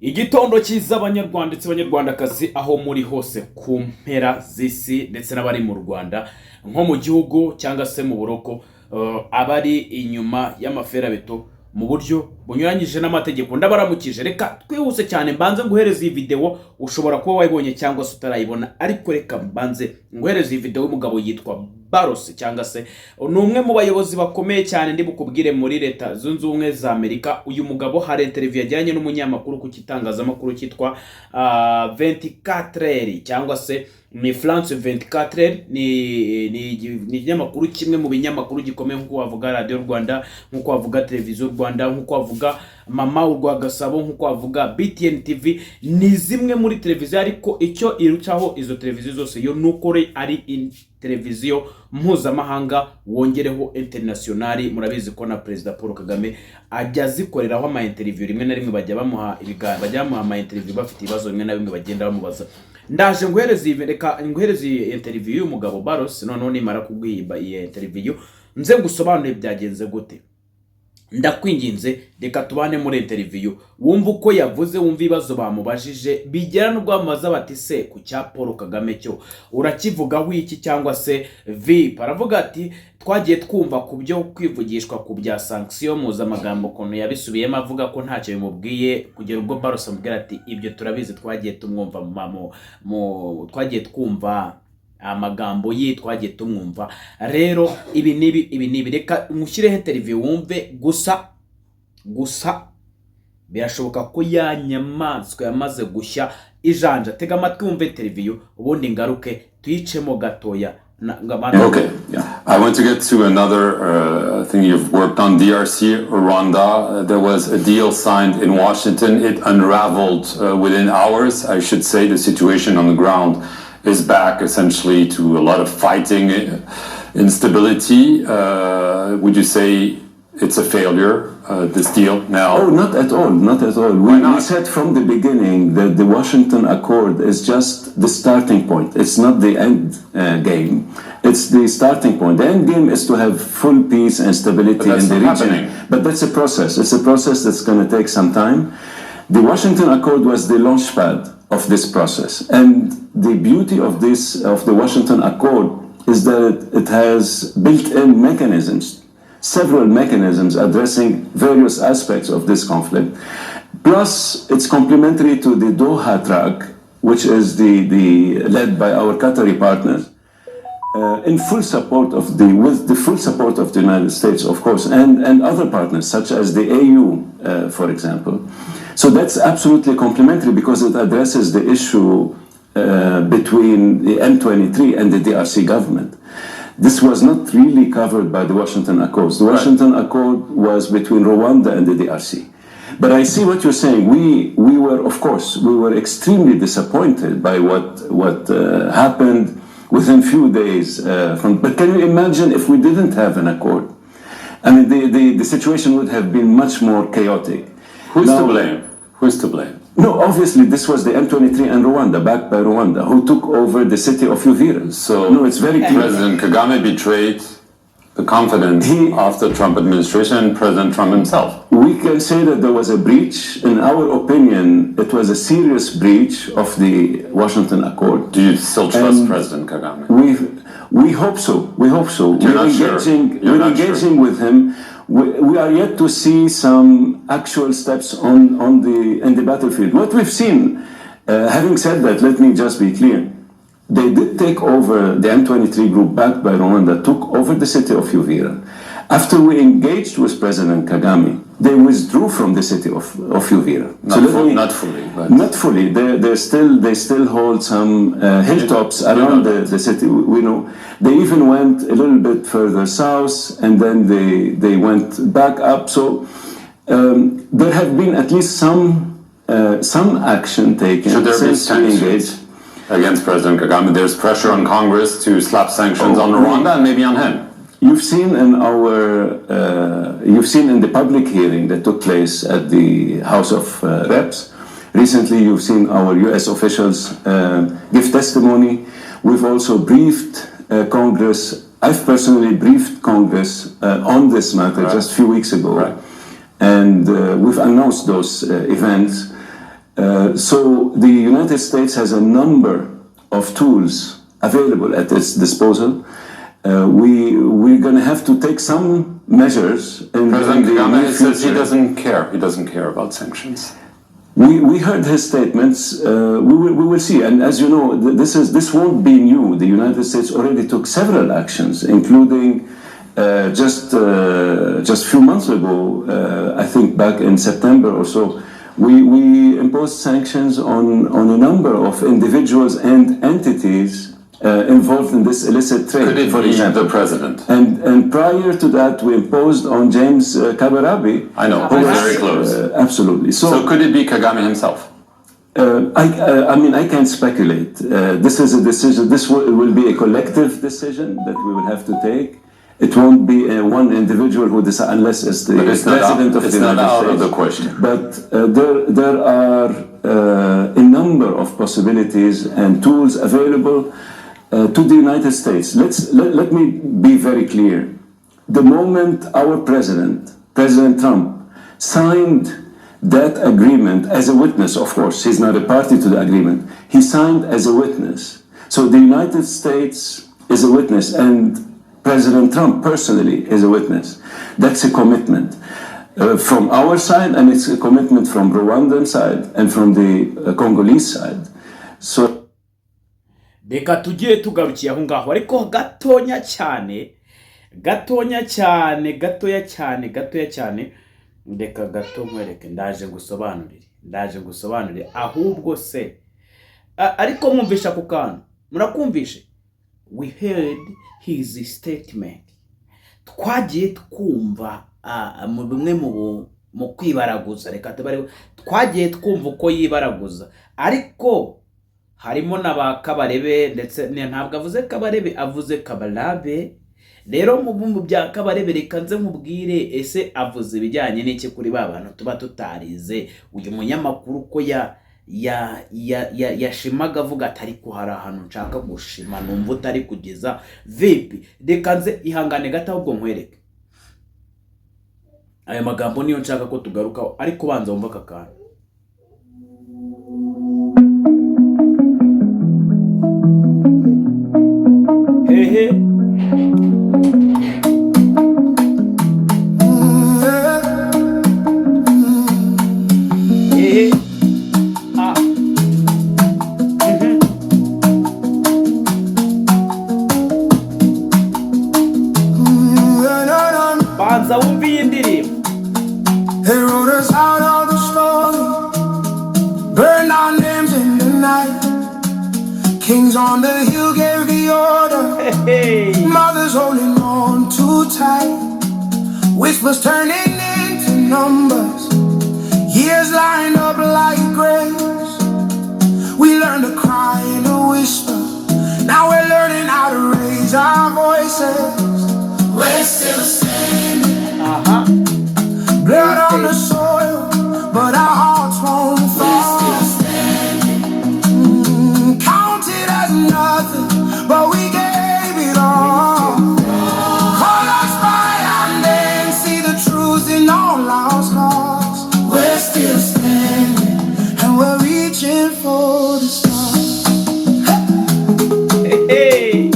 Igitondo cyiza abanyarwanda ndetse abanyarwandakazi aho muri hose ku mpera z'isi ndetse n'abari mu Rwanda nko mu gihugu cyangwa se mu buroko abari inyuma y'amaferabeto mu buryo bunyuranyije n'amategeko ndabaramukije. Reka twihuse cyane mbanze nguhereza iyi video, ushobora kuba wayibonye cyangwa se utarayibona, ariko reka mbanze nguhereza iyi video y'umugabo yitwa Baros cyangwa se ni umwe mu bayobozi bakomeye cyane ndi bukubwire muri Leta Zunze Ubumwe za Amerika. Uyu mugabo hari interview yajyanye n'umunyamakuru ku kitangazamakuru cyitwa 24 cyangwa se ni France 24 ni ikinyamakuru kimwe mu binyamakuru gikomeye nkuko wavuga Radio Rwanda, nkuko wavuga Televiziyo Rwanda, nkuko wavuga Mama Urwa Gasabo, nkuko wavuga BTN TV. Ni zimwe muri televiziyo, ariko icyo irutaho izo televiziyo zose yo nuko ari televiziyo mpuzamahanga wongereho internationali. Murabizi ko na President Paul Kagame ajya zikoreraho ama interview rimwe na rimwe, bajya bamuha ibiganiro, bajya bamuha ama interview bafite ibibazo rimwe na bimwe bagenda bamubaza. Ndaje nguhereze iyi interview y'umugabo Baros, noneho nimara kugwiba iyi interview nze ngusobanure byagenze gute. Ndakwinginze reka tubane muri interview wumva uko yavuze, wumva ibibazo bamubajije bigera no gwamaza bati se ku cya Paul Kagame cyo urakivuga wiki cyangwa se vi paravuga ati twagiye twumva ku byo kwivugishwa ku bya sanction mpuzamagambo kono yabisubiyemo avuga ko ntacyo bimubwiye, kugera ubwo Baros amubwira ati ibyo turabizi, twagiye tumwumva twagiye twumva amagambo ye, twagiye tumwumva. Rero ibi nibi reka mushireho interview wumve. Gusa birashoboka ko yanyamaswe yamaze gushya ijanja. Tega amatwi wumve interview ubundi ngaruke tuyicemo gatoya. Okay, yeah. I want to get to another thing you've worked on, DRC, Rwanda. There was a deal signed in Washington. It unraveled within hours. I should say the situation on the ground is back essentially to a lot of fighting, instability. Would you say it's a failure, this deal now? Oh, not at all, not at all. We said from the beginning that the Washington Accord is just the starting point. It's not the end game. It's the starting point. The end game is to have full peace and stability in the region. But that's a process. It's a process that's going to take some time. The Washington Accord was the launchpad of this process. And the beauty of the Washington Accord is that it has built-in mechanisms, several mechanisms addressing various aspects of this conflict. Plus, it's complementary to the Doha track, which is led by our Qatari partners, in full support with the full support of the United States, of course, and other partners such as the AU, for example. So that's absolutely complementary because it addresses the issue between the M23 and the DRC government. This was not really covered by the Washington Accords. The Washington Accord was between Rwanda and the DRC. But I see what you're saying. We were extremely disappointed by what happened within few days. But can you imagine if we didn't have an accord? I mean, the situation would have been much more chaotic. Who's to blame? Who's to blame? No, obviously this was the M23 and Rwanda, backed by Rwanda, who took over the city of Uvira. So no, it's very clear. President Kagame betrayed the confidence of the Trump administration and President Trump himself. We can say that there was a breach. In our opinion, it was a serious breach of the Washington Accord. Do you still trust President Kagame? We hope so. We hope so. We're engaging with him. We are yet to see some actual steps in the battlefield. What we've seen, having said that, let me just be clear. They did take over, the M23 group backed by Rwanda took over the city of Uvira. After we engaged with President Kagame, they withdrew from the city of Uvira. Not fully. But not fully. They still hold some hilltops around the city. We know. They even went a little bit further south, and then they went back up. So there have been at least some action taken. Should there be sanctions against President Kagame? There's pressure on Congress to slap sanctions on Rwanda and maybe on him. You've seen in the public hearing that took place at the House of Reps. Recently, you've seen our U.S. officials give testimony. We've also briefed Congress. I've personally briefed Congress on this matter just a few weeks ago. Right. And we've announced those events. So the United States has a number of tools available at its disposal. We're going to have to take some measures. President Kagame says he doesn't care. He doesn't care about sanctions. We heard his statements. We will see. And as you know, this won't be new. The United States already took several actions, including just a few months ago, I think back in September or so, we imposed sanctions on a number of individuals and entities involved in this illicit trade. Could it for be example. the president? And prior to that, we imposed on James Kabarabi. I know, very close. Absolutely. So could it be Kagame himself? I mean, I can't speculate. This is a decision. This will be a collective decision that we will have to take. It won't be one individual who decides, unless it's the president of the United States. It's not out of the question. But there are a number of possibilities and tools available to the United States. Let me be very clear. The moment our President Trump, signed that agreement as a witness, of course, he's not a party to the agreement, he signed as a witness. So the United States is a witness, and President Trump personally is a witness. That's a commitment from our side, and it's a commitment from Rwandan side and from the Congolese side. So reka tugiye tugarukiye aho ngaho, ariko gatoya cyane ndeka gato nkwereke, ndaje ngusobanurire ahubwo se ariko mwumvisha ku kantu, murakumvishe. We heard his statement. Twagiye twumva mu bimwe mu kwibaraguza, reka tubare, twagiye twumva uko yibaraguza, ariko harimo n'aba Kabarebe, ndetse ntabwo avuze Kabarebe, avuze Kabarabe. Rero mu bya Kabarebe reka nze nkubwire, ese avuze ibijyanye n'iki kuri ba bantu tuba tutarize. Uyu munyamakuru ko yashimaga avuga ati ariko hari ahantu nshaka gushima numva utari kugeza vipi. Reka nze ihangane gato ahubwo nkwereke aya magambo, niyo nshaka ko tugarukaho, ariko banza wumva aka kantu. Hehe banza wumva iyi ndirimbo. They wrote us out of the story, burned our names in the night. Kings on the hill gave the order, mothers holding on too tight. Whispers turning into numbers, years lined up like graves. We learned to cry and to whisper, now we're learning how to raise our voices. We're still standing. Blood on the soil, but our hearts won't fall. We're still standing. Counted as nothing, but we gave it all. Call us by our name, see the truth in all our scars. We're still standing, and we're reaching for the stars. Hey.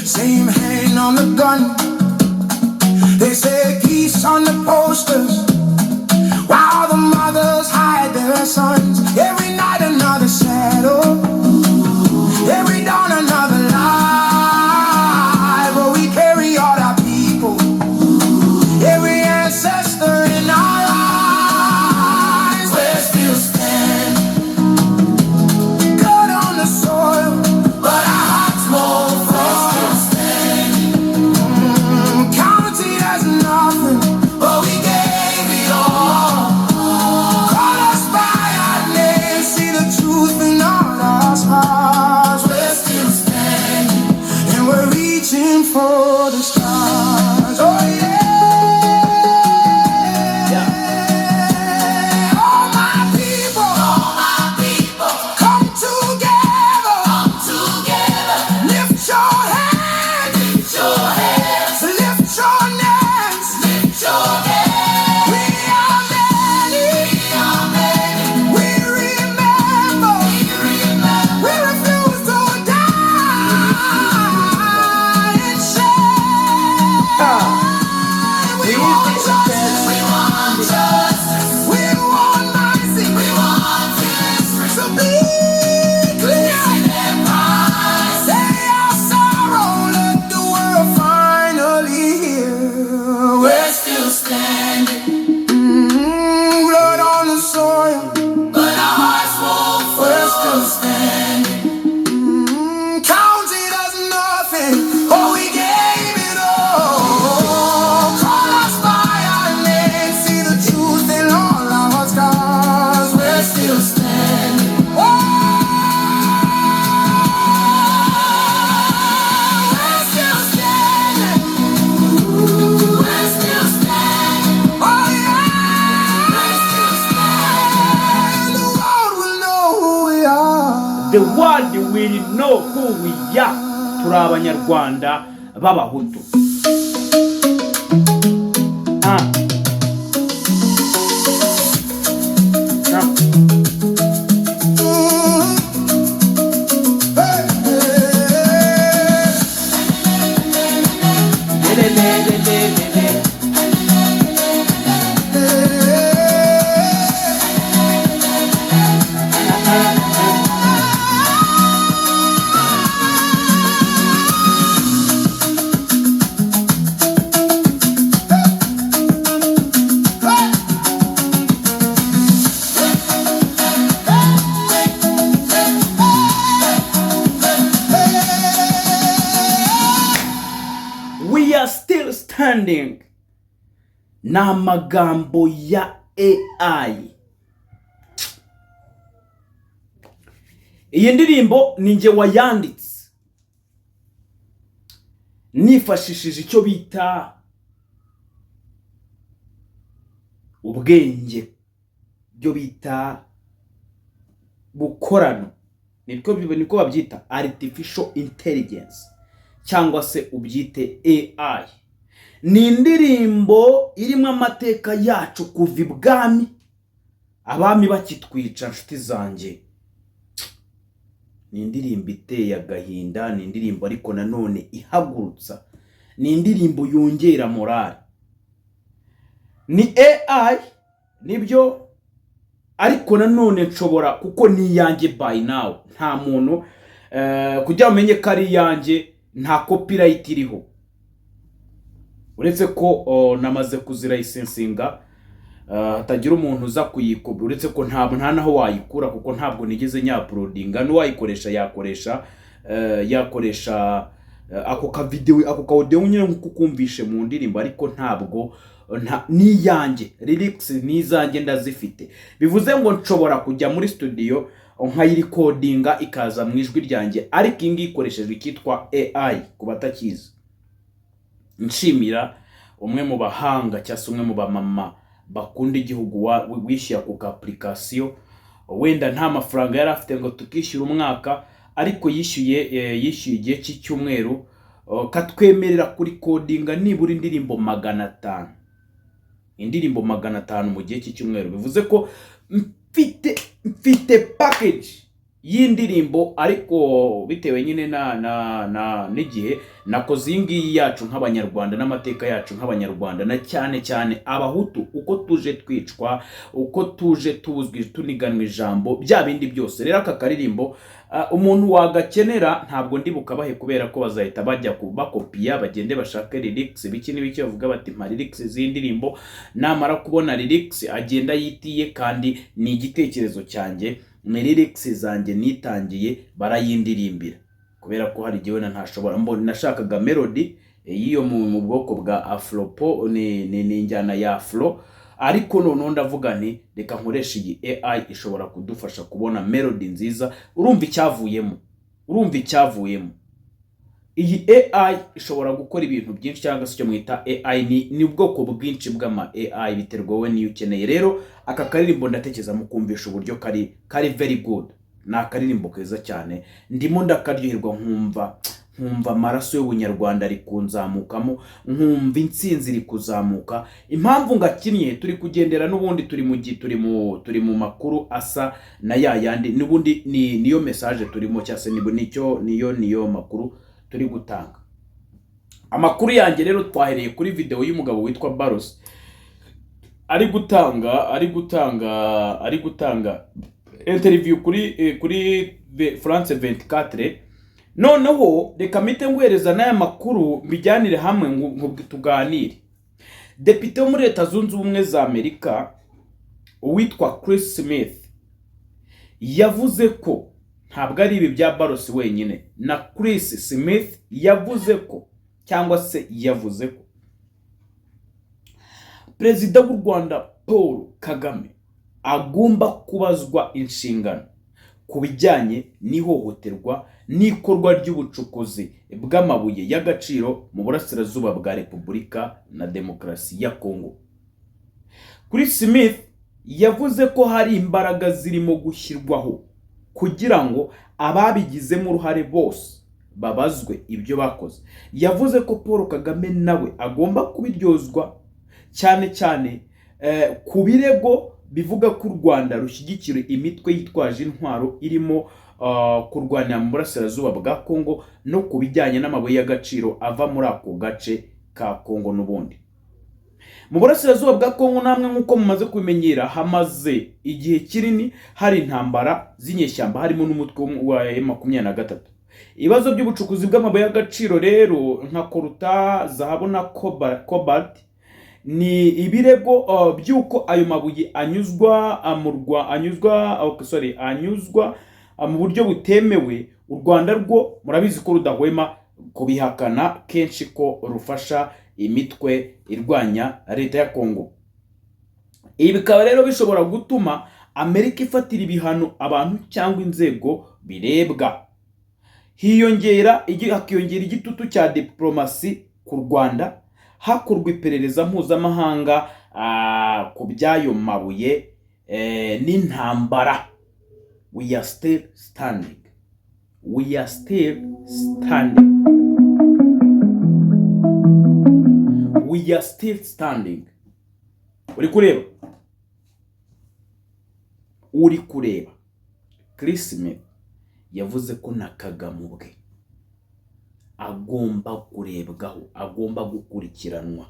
Same hand on the gun. They say peace on the posters, while the mothers hide their sons. Every night another shadow, every dawn another lie. But we carry all our people, every ancestor in our eyes. We're still standing, blood on the soil, but our hearts won't fall. Counted as nothing. the world will know who we are. Turi abanyarwanda b'abahutu. We are still standing. Na magambo ya AI. Iyi ndirimbo ninjye wayanditse nifashishije icyo bita ubwenge, byo bita bukorano, niko babyita artificial intelligence cyangwa se ubyite AI. Ni indirimbo irimo amateka yacu kuva ibwami, abami bakitwica nshuti zanjye. Ni indirimbo iteye agahinda, ni indirimbo ariko nanone ihagurutsa, ni indirimbo yongera morale. Ni AI nibyo, ariko nanone nshobora kuko ni yanjye by now. Nta muntu kugira umenye ko ari yanjye, nta copyright iriho. Uretse ko namaze kuzira licensinga, hatagira umuntu uza kuyikubura. Uretse ko nta naho wayikura kuko ntabwo nigeze nya-uploadinga. N'uwayikoresha yakoresha ako ka video, ako ka audio nyine nkuko kumvishe mu ndirimbo, ariko ntabwo ni yanjye. Lyrics ni zanjye ndazifite. Bivuze ngo nshobora kujya muri studio nkayirecordinga ikaza mu ijwi ryanjye, ariko ingi ikoresheje ikitwa AI ku batakizi. Nshimira umwe mu bahanga cyangwa umwe mu bamama bakunda igihugu wishyira ku application. Wenda nta mafaranga yari afite ngo tukishyura umwaka, ariko yishyuye igihe cy'icyumweru, katwemerera kuri codinga nibura indirimbo 500. Indirimbo 500 mu gihe cy'icyumweru. Bivuze ko mfite package y'indirimbo, ariko bitewe nyine n'igihe nakoze iyi yacu nk'abanyarwanda n'amateka yacu nk'abanyarwanda, na cyane abahutu, uko tuje twicwa, uko tuje tuzwi tuniganwa ijambo, bya bindi byose. Rero aka karirimbo umuntu wagakenera ntabwo ndi bukabahe, kubera ko bazahita bajya kubakopiya bagende bashake lyrics biki n'ibiki, bavuga bati mpa lyrics z'indirimbo. Namara kubona lyrics agenda yitiye, kandi ni igitekerezo cyanjye, ni lyrics zanjye nitangiye barayindirimbira, kubera ko hari gihe ntashobora nashakaga melody yiyo mu bwoko bwa afropo, ni njyana ya afro, ariko none ndavuga nti reka nkoresha iyi AI ishobora kudufasha kubona melody nziza. Urumva icyavuyemo. Iyi AI ishobora gukora ibintu byinshi, cyangwa se cyo mwita AI ni ubwoko bwinshi bw'ama AI, biterwa wowe niyo ukeneye. Rero aka karirimbo ndatekereza mu kumvisha uburyo kari very good. Ni akaririmbo keza cyane, ndimo ndakaryoherwa, nkumva amaraso y'ubunyarwanda ari kunzamukamo, nkumva intsinzi iri kuzamuka. Impamvu ngakinnye, turi kugendera n'ubundi turi mu makuru asa na yandi, n'ubundi niyo message turimo, cyase niyo makuru turi gutanga. Amakuru yanjye rero twahereye kuri video y'umugabo witwa Baros ari gutanga interview kuri France 24. Noneho reka mite ngwereza n'aya makuru mbijyanire hamwe ngo tuganire. Depite wo muri Leta Zunze Ubumwe za Amerika uwitwa Chris Smith yavuze ko ntabwo ari ibi bya Baros wenyine, na Chris Smith yavuze ko Perezida w'u Rwanda Paul Kagame agomba kubazwa inshingano ku bijyanye n'ihohoterwa n'ikorwa ry'ubucukuzi bw'amabuye y'agaciro mu burasirazuba bwa Repubulika na Demokarasi ya Kongo. Chris Smith yavuze ko hari imbaraga zirimo gushyirwaho kugira ngo ababigizemo uruhare bose babazwe ibyo bakoze. Yavuze ko Paul Kagame nawe agomba kubiryozwa cyane cyane ku birego bivuga ko u Rwanda rushyigikira imitwe yitwaje intwaro irimo kurwanya mu burasirazuba bwa Kongo no kubijyanye n'amabuye y'agaciro ava muri ako gace ka Kongo n'ubundi. Mu burasirazuba bwa Kongo namwe nkuko mumaze kubimenyera hamaze igihe kinini hari intambara z'inyeshyamba harimo n'umutwe wa M23. Ibibazo by'ubucukuzi bw'amabuye y'agaciro rero nka koruta, zahabu na cobalt ni ibirego byuko ayo mabuye anyuzwa mu buryo butemewe. U Rwanda rwo murabizi ko rudahwema kubihakana kenshi ko rufasha imitwe irwanya leta ya Kongo. Ibi bikaba rero bishobora gutuma Amerika ifatira ibihano abantu cyangwa inzego birebwa. Hakiyongera igitutu cya diplomasi ku Rwanda, hakorwa iperereza mpuzamahanga ku by'ayo mabuye n'intambara. We are still standing. We are still standing. We are still standing. Uri kureba Chris Smith yavuze ko na Kagame ubwe agomba kurebwaho, agomba gukurikiranwa.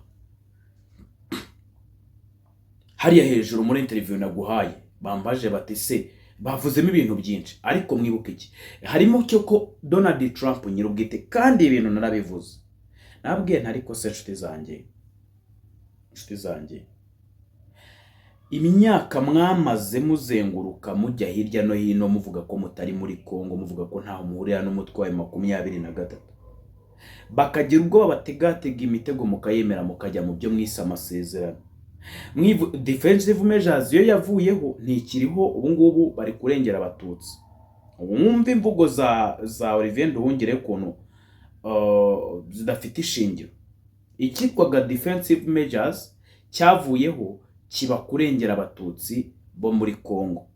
Hariya hejuru muri interview naguhaye bambaje bati se bavuzemo ibintu byinshi, ariko mwibuke iki harimo cyo ko Donald Trump nyirubwite, kandi ibintu narabivuze nabwiye ntariko se nshuti zanjye imyaka mwamaze muzenguruka mujya hirya no hino muvuga ko mutari muri Kongo, muvuga ko ntaho muhurira n'umutwe wa 23, bakagira ubwo bategatega imitego mukayemera mukajya mu byo mwise amasezerano. Defensive measures yo yavuyeho ntikiriho, ubu ngubu bari kurengera abatutsi. Mwumva imvugo za Olivier Nduhungire kuntu zidafite ishingiro. Ikitwaga defensive measures cyavuyeho kiba kurengera abatutsi bo muri Kongo.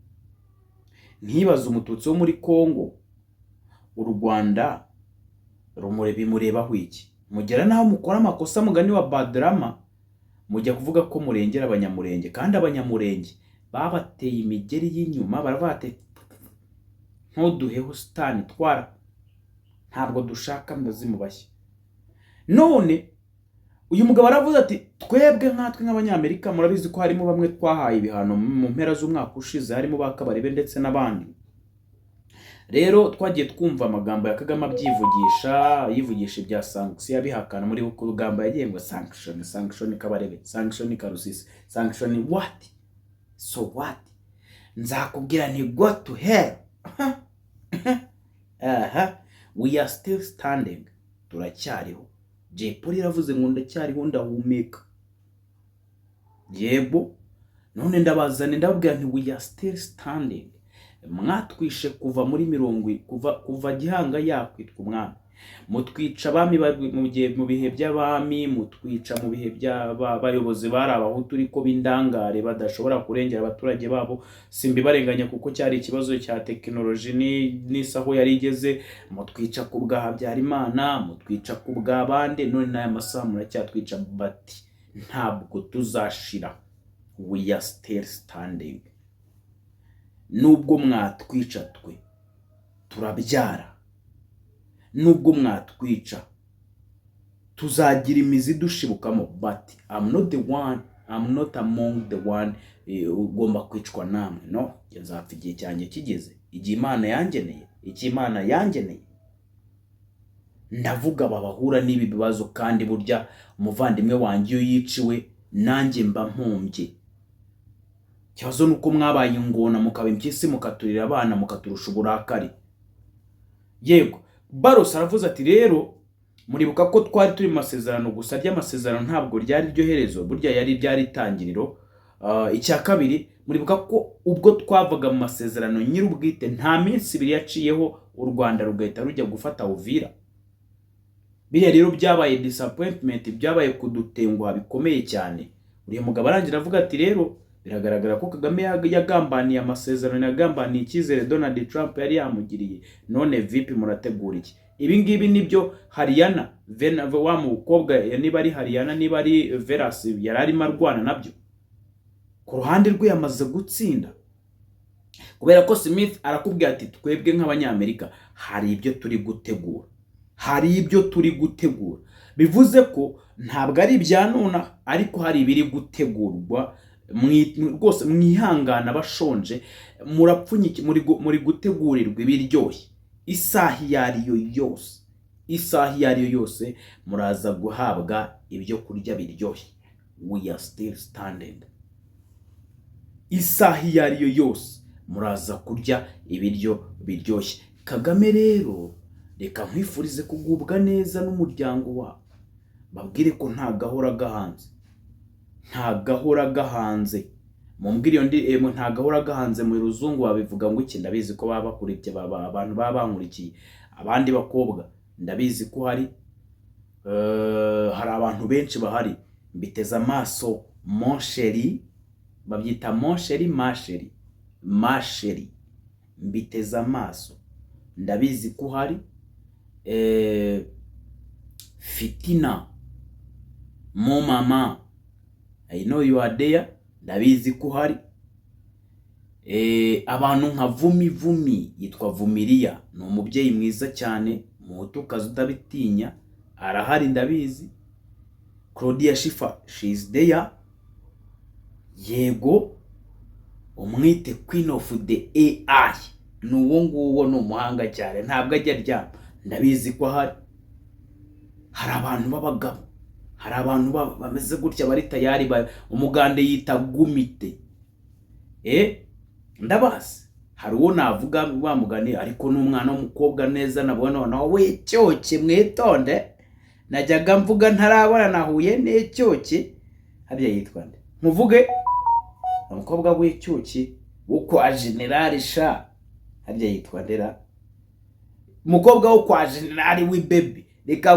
Ntibaza umututsi wo muri Kongo u Rwanda bimurebaho iki? Mugera naho mukora amakosa mugani wa Badrama mujya kuvuga ko murengera abanyamurenge, kandi abanyamurenge babateye imigeri y'inyuma baravate ntuduheho stani twara, ntabwo dushaka ndazimu bashya. None uyu mugabo aravuze ati twebwe nkatwe nk'abanyamerika murabizi ko harimo bamwe twahaye ibihano mu mpera z'umwaka ushize, harimo Bakabarebe ndetse n'abandi. Rero twagiye twumva amagambo ya Kagame yivugisha ibya sanction abihakana muri uko rugamba yagiye ngo sanction Kabarebe, sanction Karusisi, sanction what? So what? Nzakubwira nti go to hell. We are still standing. Turacyariho. Jay Polly iravuze ngo ndacyariho ndahumeka. Yebo none ndabazane ndabwira nti we are still standing. Mwatwishe kuva muri kuva Gihanga yakwitwa umwami, mutwica abami mu bihe by'abami, mutwica mu bihe by'abayobozi bari abahutu ariko b'indangare badashobora kurengera abaturage babo. Simbibarenganya kuko cyari ikibazo cya tekinoloji n'isaho yari igeze. Mutwica ku bwa Habyarimana, mutwica ku bwa bande, none n'aya masaha muracyatwica. Bati ntabwo tuzashira. We are still standing. Nubwo mwatwica twe turabyara, nubwo mwatwica tuzagira imizi dushibukamo. But I'm not among the one ugomba kwicwa namwe. No, yazapfa igihe cyanjye kigeze, igihe Imana yangeneye. Ndavuga babahura n'ibi bibazo, kandi burya umuvandimwe wanjye iyo yiciwe nanjye mba mpumbye. Cyazo nuko mwabaye ingona mukaba impyisi mukaturira abana mukaturusha uburakari. Yego Baros aravuze ati rero muribuka ko twari turi mu masezerano gusa, ry'amasezerano ntabwo ryari ryo herezo, burya yari byari itangiriro. Icya kabiri muribuka ko ubwo twavaga mu masezerano nyirubwite nta minsi ibiri yaciyeho u Rwanda rugahita rujya gufata Uvira. Biriya rero byabaye disappointment, byabaye kudutenguha bikomeye cyane. Uriya mugabo arangira avuga ati rero biragaragara ko Kagame yagambaniye amasezerano, yagambaniye icyizere Donald Trump yari yamugiriye. None vipi murategura iki? Ibi ngibi nibyo Haryana wa mukobwa, niba ari Haryana niba ari Veras yari arimo arwana nabyo. Ku ruhande rwe yamaze gutsinda, kubera ko Smith arakubwira ati twebwe nk'abanyamerika hari ibyo turi gutegura, hari ibyo turi gutegura. Bivuze ko ntabwo ari ibya none, ariko hari ibiri gutegurwa. Rwose mwihangana bashonje, murapfunyiki, muri gutegurirwa ibiryoshye. Isaha yariyo yose, isaha yariyo yose muraza guhabwa ibyo kurya biryoshye. We are still standing. Isaha yariyo yose muraza kurya ibiryo biryoshye. Kagame rero reka nkwifurize kugubwa neza n'umuryango wawe, babwire ko nta gahora gahanze, nta gahora gahanze. Mumbwire iyo ndi nta gahora gahanze mu ruzungu babivuga ngo iki? Ndabizi ko baba bakurikiye, abantu baba bankurikiye, abandi bakobwa ndabizi ko hari abantu benshi bahari. Mbiteze amaso mon chéri, babyita mon chéri, ma chéri, mbiteze amaso, ndabizi ko hari Fitina, mon maman, I know you are there, ndabizi ko hari abantu nka Vumi, yitwa Vumilia, ni umubyeyi mwiza cyane, muhutukazi utabitinya, arahari ndabizi. Claudia Schiffer, she is there. Yego umwite Queen of the AI, nuwo nguwo ni umuhanga cyane, ntabwo ajya aryama, ndabizi ko hari abantu b'abagabo, hari abantu bameze gutya bari tayari. Umugande yita Gumite, ndabazi. Hari uwo navuga bamugani, ariko n'umwana w'umukobwa neza nabona nawe cyoke, mwitonde. Najyaga mvuga ntarabona nahuye n'icyoke, hariya yitwa nde muvuge? Umukobwa w'icyoke wo kwa General Sha, hariya yitwa ndera, umukobwa wo kwa General w'ibebe. Reka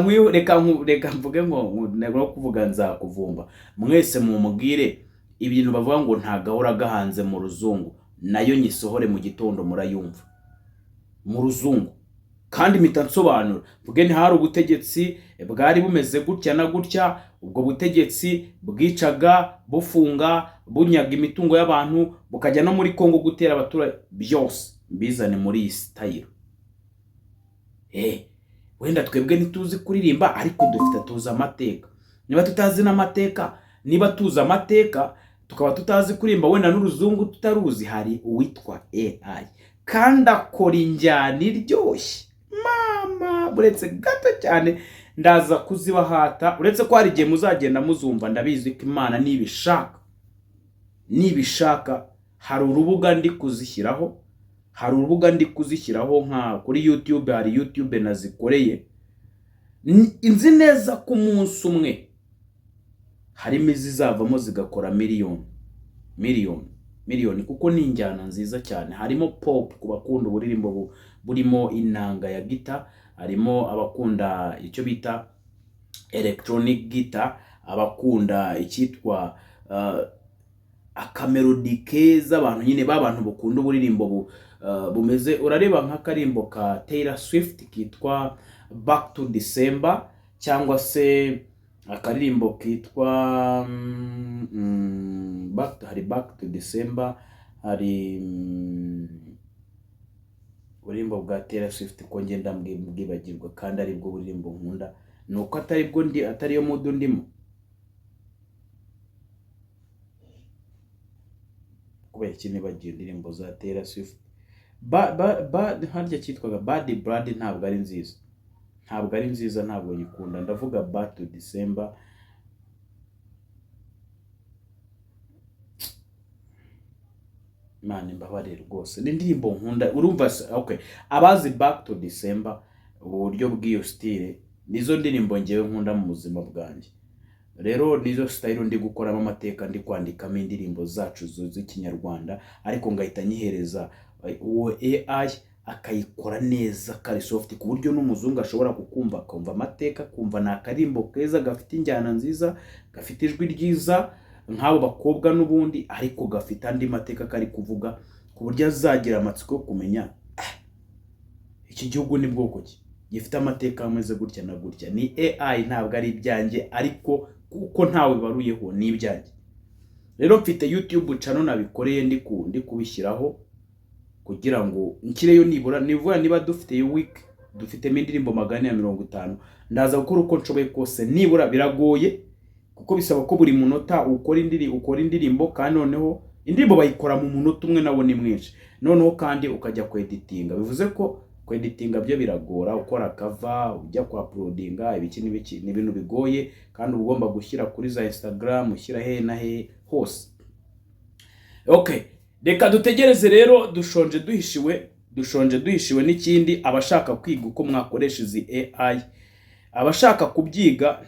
mvuge ngo nego kuvuga nzakuvumba. Mwese mumubwire ibintu bavuga ngo nta gahora gahanze mu ruzungu, nayo nyisohore mu gitondo murayumva mu ruzungu. Kandi mpita nsobanura, mvuge ni hari ubutegetsi bwari bumeze gutya na gutya, ubwo butegetsi bwicaga, bufunga, bunyaga imitungo y'abantu, bukajya no muri Kongo gutera abaturage, byose mbizane muri iyi style. Wenda twebwe ntituzi kuririmba, ariko dufite tuzi amateka. Niba tutazi n'amateka, niba tuzi amateka tukaba tutazi kuririmba, wenda n'uruzungu tutaruzi, hari uwitwa AI kandi akora injyana iryoshye. Mama buretse gato cyane ndaza kuzibahata, uretse ko hari igihe muzagenda muzumva, ndabizi ko Imana nibishaka hari urubuga ndi kuzishyiraho, nka kuri YouTube. Hari YouTube nazikoreye, inzi neza ko umunsi umwe harimo izizavamo zigakora miliyoni, kuko ni injyana nziza cyane. Harimo pop ku bakunda uburirimbo burimo inanga ya gita, harimo abakunda icyo bita electronic guitar, abakunda icyitwa akamelody keza, abantu nyine babantu bakunda uburirimbo bumeze, urareba nk'akarimbo ka Taylor Swift kitwa Back to December, cyangwa se akaririmbo kitwa hari Back to December, hari uburimbo bwa Taylor Swift ko ngenda mbwibagirwa, kandi ari bwo burimbo nkunda, nuko atari yo mood ndimo, kubera iki nibagiye indirimbo za Taylor Swift. Harya cyitwaga Bad Blood, ntabwo ari nziza, ntabwo nyikunda. Ndavuga Back to December. Mane mbabarire rwose, ni indirimbo nkunda, urumva? Okay, abazi Back to December, uburyo bw'iyo style, nizo ndirimbo ngewe nkunda mu buzima bwanjye. Rero nizo style ndi gukoramo amateka, ndi kwandikamo indirimbo zacu z'ikinyarwanda, ariko ngahita nyihereza uwo AI akayikora neza, kari soft, ku buryo n'umuzungu ashobora kukumva akumva amateka, kumva na karimbo keza gafite injyana nziza, gafite ijwi ryiza, nk'abo bakobwa n'ubundi, ariko gafite andi mateka kari kuvuga ku buryo azagira amatsiko yo kumenya iki gihugu ni bwoko ki gifite amateka ameze gutya na gutya. Ni AI, ntabwo ari ibyanjye, ariko kuko ntawe baruyeho ni ibyanjye. Rero mfite YouTube channel nabikoreye ndi kubishyiraho kugira ngo nkireyo nibura niba dufite iyo week dufitemo indirimbo 450, ndaza gukora uko nshoboye kose. Nibura biragoye kuko bisaba ko buri munota ukora indirimbo, kandi noneho indirimbo bayikora mu munota umwe nawo ni mwinshi, noneho kandi ukajya kweditinga. Bivuze ko kweditinga byo biragora, ukora cover, ujya kwa uploadinga ibiki n'ibiki, ni ibintu bigoye, kandi ugomba gushyira kuri za Instagram, ushyira he na he hose. Okay, reka dutegereze rero, dushonje duhishiwe n'ikindi. Abashaka kwiga uko mwakoresha izi AI, abashaka kubyiga,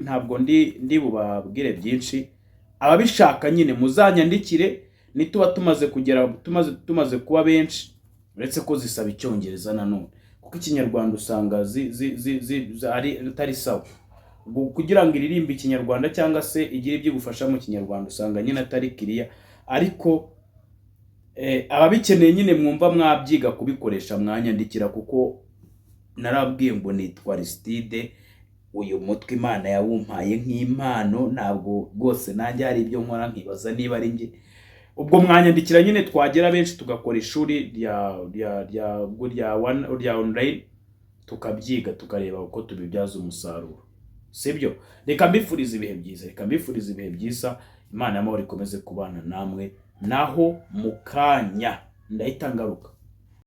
ntabwo ndi bubabwire byinshi. Ababishaka nyine muzanyandikire, nituba tumaze kuba benshi, uretse ko zisaba icyongereza nanone, kuko ikinyarwanda usanga atari sawa. Kugira ngo iririmbe ikinyarwanda cyangwa se igire ibyo gufasha mu kinyarwanda usanga nyine atari kiriya, ariko ababikeneye nyine mwumva mwabyiga kubikoresha mwanyandikira, kuko narabwiye ngo nitwa Aristide, uyu mutwe Imana yawumpaye nk'impano, ntabwo rwose nanjye hari ibyo nkora nkibaza niba ari njye. Ubwo mwanyandikira nyine twagera benshi tugakora ishuri rya online, tukabyiga tukareba uko tubibyaza umusaruro, sibyo? Reka mbifurize ibihe byiza, Imana y'amahoro ikomeze kubana namwe, naho mukanya ndahita ngaruka.